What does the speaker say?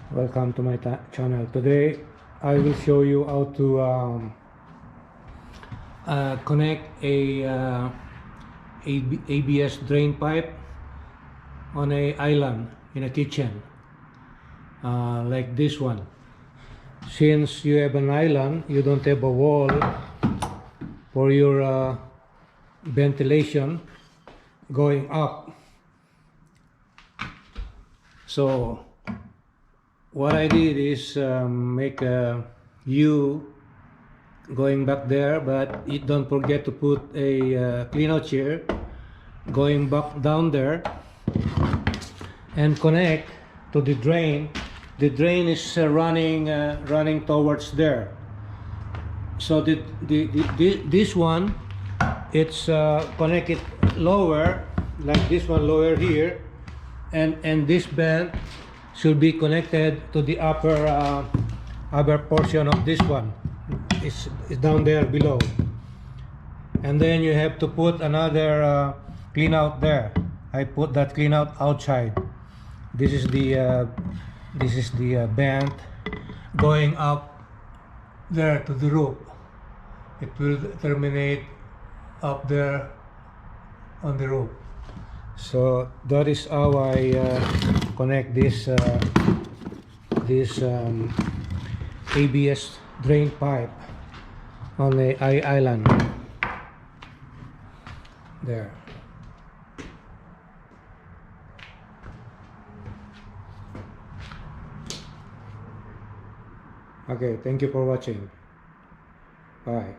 Welcome to my channel. Today I will show you how to connect a ABS drain pipe on a island in a kitchen, like this one. Since you have an island, you don't have a wall for your ventilation going up. So what I did is make a U going back there, but you don't forget to put a clean out chair going back down there and connect to the drain. The drain is running towards there. So this one, it's connected lower, like this one lower here, and this band should be connected to the upper portion of this one. It's down there below, and then you have to put another clean out there. I put that clean out outside. This is the band going up there to the roof. It will terminate up there on the roof. So that is how I connect this ABS drain pipe on the island there. Okay, thank you for watching. Bye.